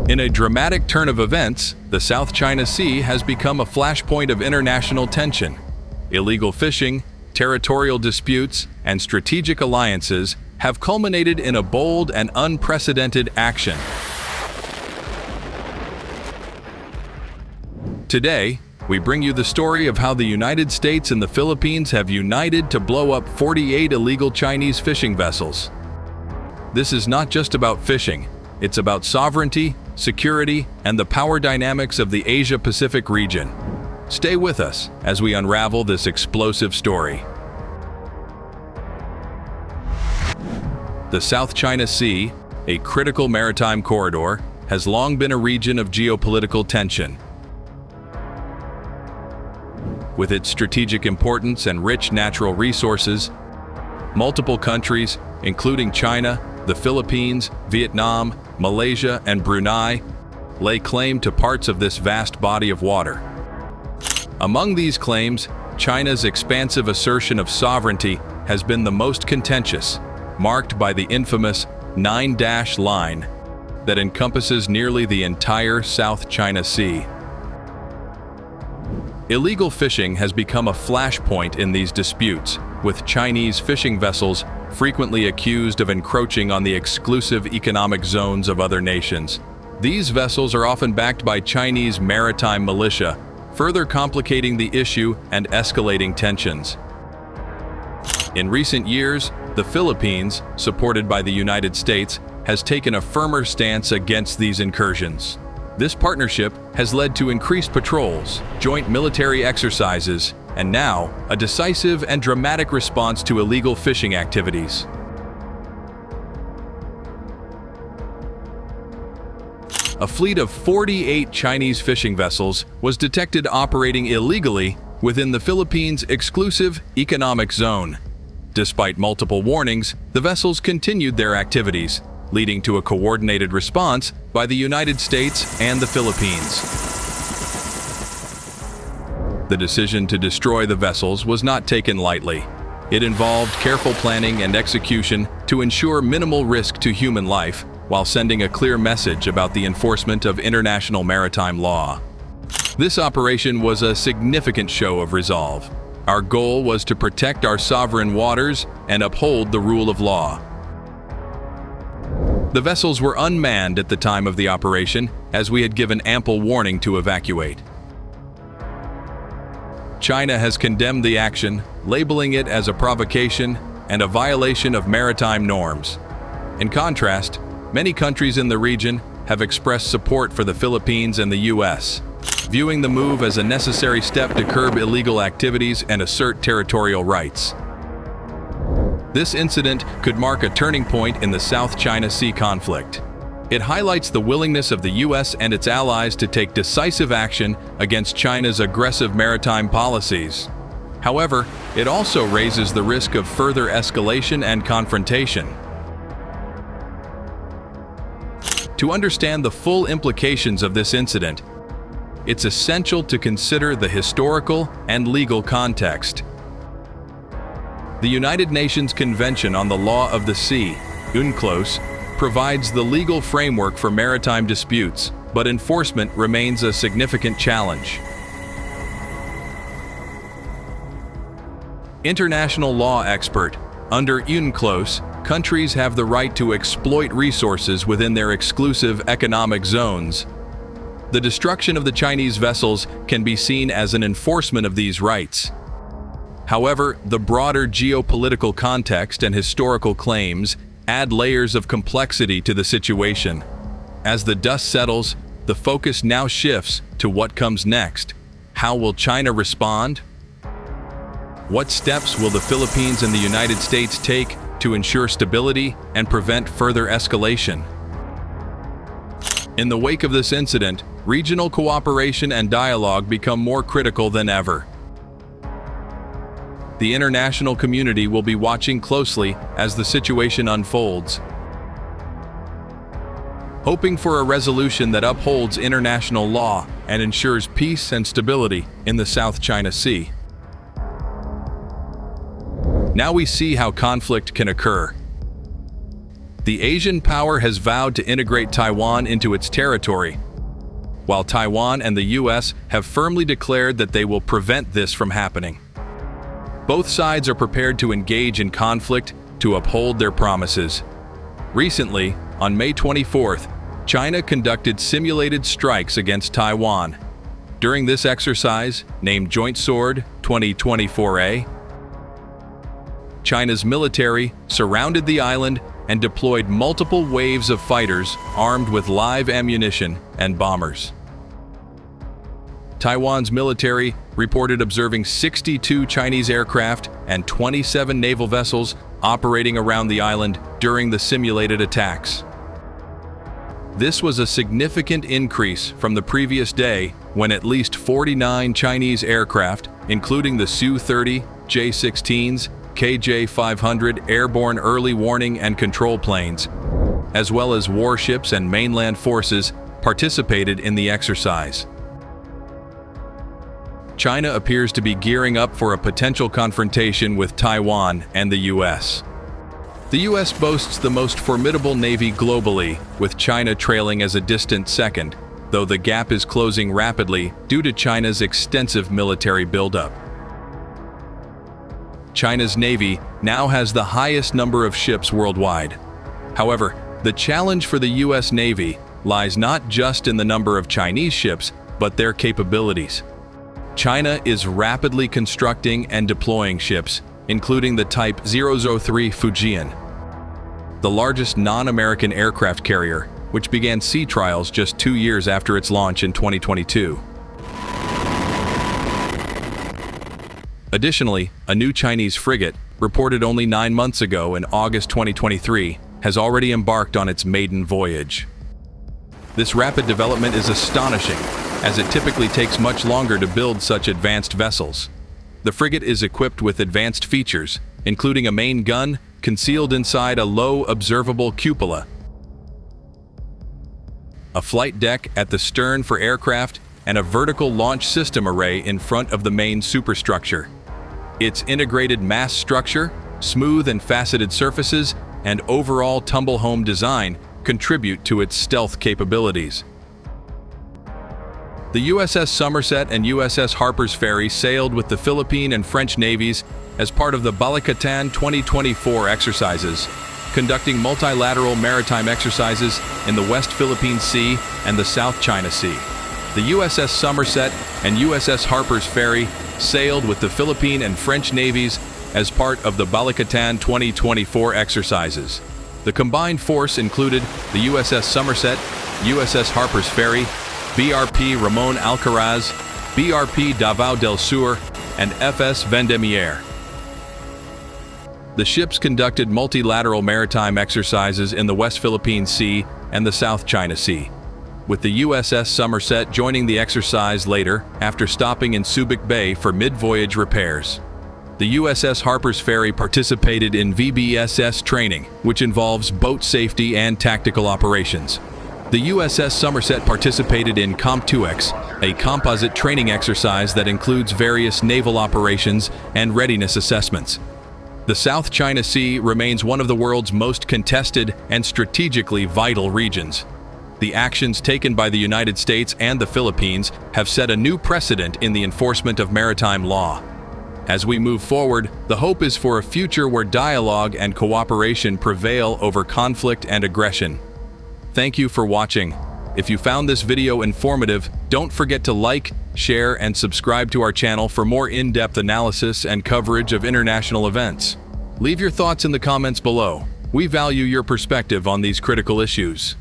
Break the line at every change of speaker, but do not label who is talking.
In a dramatic turn of events, the South China Sea has become a flashpoint of international tension. Illegal fishing, territorial disputes, and strategic alliances have culminated in a bold and unprecedented action. Today, we bring you the story of how the United States and the Philippines have united to blow up 48 illegal Chinese fishing vessels. This is not just about fishing, it's about sovereignty, security, and the power dynamics of the Asia-Pacific region. Stay with us as we unravel this explosive story. The South China Sea, a critical maritime corridor, has long been a region of geopolitical tension. With its strategic importance and rich natural resources, multiple countries, including China, the Philippines, Vietnam, Malaysia, and Brunei, lay claim to parts of this vast body of water. Among these claims, China's expansive assertion of sovereignty has been the most contentious, marked by the infamous 9-dash line that encompasses nearly the entire South China Sea. Illegal fishing has become a flashpoint in these disputes, with Chinese fishing vessels frequently accused of encroaching on the exclusive economic zones of other nations. These vessels are often backed by Chinese maritime militia, further complicating the issue and escalating tensions. In recent years, the Philippines, supported by the United States, has taken a firmer stance against these incursions. This partnership has led to increased patrols, joint military exercises, and now a decisive and dramatic response to illegal fishing activities. A fleet of 48 Chinese fishing vessels was detected operating illegally within the Philippines' exclusive economic zone. Despite multiple warnings, the vessels continued their activities, leading to a coordinated response by the United States and the Philippines. The decision to destroy the vessels was not taken lightly. It involved careful planning and execution to ensure minimal risk to human life, while sending a clear message about the enforcement of international maritime law. This operation was a significant show of resolve. Our goal was to protect our sovereign waters and uphold the rule of law. The vessels were unmanned at the time of the operation, as we had given ample warning to evacuate. China has condemned the action, labeling it as a provocation and a violation of maritime norms. In contrast, many countries in the region have expressed support for the Philippines and the U.S., viewing the move as a necessary step to curb illegal activities and assert territorial rights. This incident could mark a turning point in the South China Sea conflict. It highlights the willingness of the U.S. and its allies to take decisive action against China's aggressive maritime policies. However, it also raises the risk of further escalation and confrontation. To understand the full implications of this incident, it's essential to consider the historical and legal context. The United Nations Convention on the Law of the Sea, UNCLOS, provides the legal framework for maritime disputes, but enforcement remains a significant challenge. International law expert, under UNCLOS, countries have the right to exploit resources within their exclusive economic zones. The destruction of the Chinese vessels can be seen as an enforcement of these rights. However, the broader geopolitical context and historical claims add layers of complexity to the situation. As the dust settles, the focus now shifts to what comes next. How will China respond? What steps will the Philippines and the United States take to ensure stability and prevent further escalation? In the wake of this incident, regional cooperation and dialogue become more critical than ever. The international community will be watching closely as the situation unfolds, hoping for a resolution that upholds international law and ensures peace and stability in the South China Sea. Now we see how conflict can occur. The Asian power has vowed to integrate Taiwan into its territory, while Taiwan and the US have firmly declared that they will prevent this from happening. Both sides are prepared to engage in conflict to uphold their promises. Recently, on May 24th, China conducted simulated strikes against Taiwan. During this exercise, named Joint Sword 2024A, China's military surrounded the island and deployed multiple waves of fighters armed with live ammunition and bombers. Taiwan's military reported observing 62 Chinese aircraft and 27 naval vessels operating around the island during the simulated attacks. This was a significant increase from the previous day when at least 49 Chinese aircraft, including the Su-30, J-16s, KJ-500 airborne early warning and control planes, as well as warships and mainland forces, participated in the exercise. China appears to be gearing up for a potential confrontation with Taiwan and the US. The US boasts the most formidable navy globally, with China trailing as a distant second, though the gap is closing rapidly due to China's extensive military buildup. China's navy now has the highest number of ships worldwide. However, the challenge for the US Navy lies not just in the number of Chinese ships, but their capabilities. China is rapidly constructing and deploying ships, including the Type 003 Fujian, the largest non-American aircraft carrier, which began sea trials just 2 years after its launch in 2022. Additionally, a new Chinese frigate, reported only 9 months ago in August 2023, has already embarked on its maiden voyage. This rapid development is astonishing, as it typically takes much longer to build such advanced vessels. The frigate is equipped with advanced features, including a main gun concealed inside a low observable cupola, a flight deck at the stern for aircraft, and a vertical launch system array in front of the main superstructure. Its integrated mass structure, smooth and faceted surfaces, and overall tumble-home design contribute to its stealth capabilities. The USS Somerset and USS Harper's Ferry sailed with the Philippine and French navies as part of the Balikatan 2024 exercises, conducting multilateral maritime exercises in the West Philippine Sea and the South China Sea. The USS Somerset and USS Harper's Ferry sailed with the Philippine and French navies as part of the Balikatan 2024 exercises. The combined force included the USS Somerset, USS Harper's Ferry, BRP Ramon Alcaraz, BRP Davao del Sur, and FS Vendemiaire. The ships conducted multilateral maritime exercises in the West Philippine Sea and the South China Sea, with the USS Somerset joining the exercise later after stopping in Subic Bay for mid-voyage repairs. The USS Harper's Ferry participated in VBSS training, which involves boat safety and tactical operations. The USS Somerset participated in COMP2X, a composite training exercise that includes various naval operations and readiness assessments. The South China Sea remains one of the world's most contested and strategically vital regions. The actions taken by the United States and the Philippines have set a new precedent in the enforcement of maritime law. As we move forward, the hope is for a future where dialogue and cooperation prevail over conflict and aggression. Thank you for watching. If you found this video informative, don't forget to like, share, and subscribe to our channel for more in-depth analysis and coverage of international events. Leave your thoughts in the comments below. We value your perspective on these critical issues.